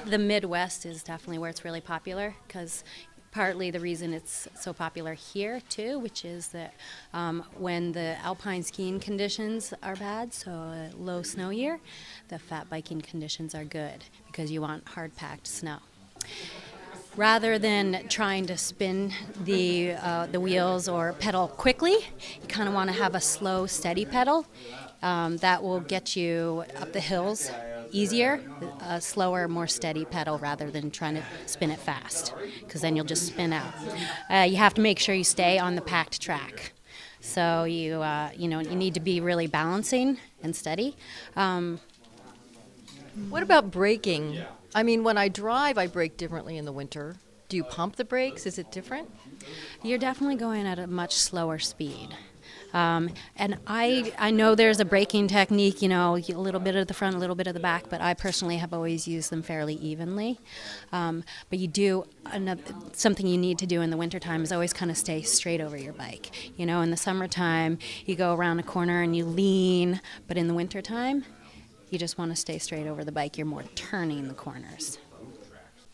The Midwest is definitely where it's really popular, because partly the reason it's so popular here too, which is that when the alpine skiing conditions are bad, so a low snow year, the fat biking conditions are good because you want hard packed snow. Rather than trying to spin the wheels or pedal quickly, you kind of want to have a slow, steady pedal. That will get you up the hills easier, a slower, more steady pedal rather than trying to spin it fast, because then you'll just spin out. You have to make sure you stay on the packed track. So you need to be really balancing and steady. What about braking? I mean, when I drive, I brake differently in the winter. Do you pump the brakes? Is it different? You're definitely going at a much slower speed. And I know there's a braking technique, a little bit of the front, a little bit of the back, but I personally have always used them fairly evenly. But something you need to do in the wintertime is always kind of stay straight over your bike. In the summertime, you go around a corner and you lean, but in the wintertime, you just want to stay straight over the bike. You're more turning the corners.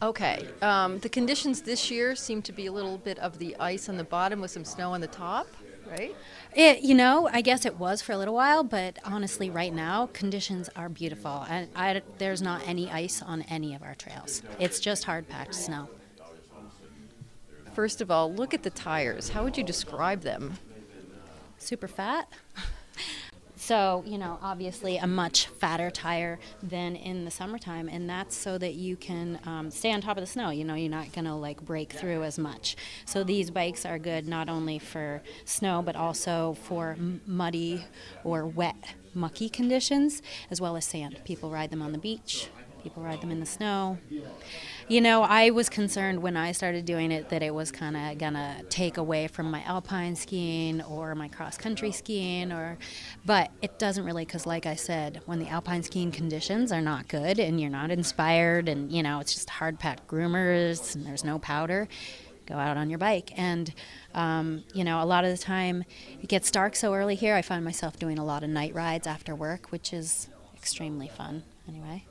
Okay. The conditions this year seem to be a little bit of the ice on the bottom with some snow on the top, right? I guess it was for a little while, but honestly, right now, conditions are beautiful. And there's not any ice on any of our trails. It's just hard-packed snow. First of all, look at the tires. How would you describe them? Super fat. So, obviously a much fatter tire than in the summertime, and that's so that you can stay on top of the snow. You're not going to break through as much. So these bikes are good not only for snow, but also for muddy or wet, mucky conditions, as well as sand. People ride them on the beach. People ride them in the snow. I was concerned when I started doing it that it was kind of going to take away from my alpine skiing or my cross-country skiing, but it doesn't really, because like I said, when the alpine skiing conditions are not good and you're not inspired and, it's just hard-packed groomers and there's no powder, go out on your bike. And, a lot of the time it gets dark so early here, I find myself doing a lot of night rides after work, which is extremely fun anyway.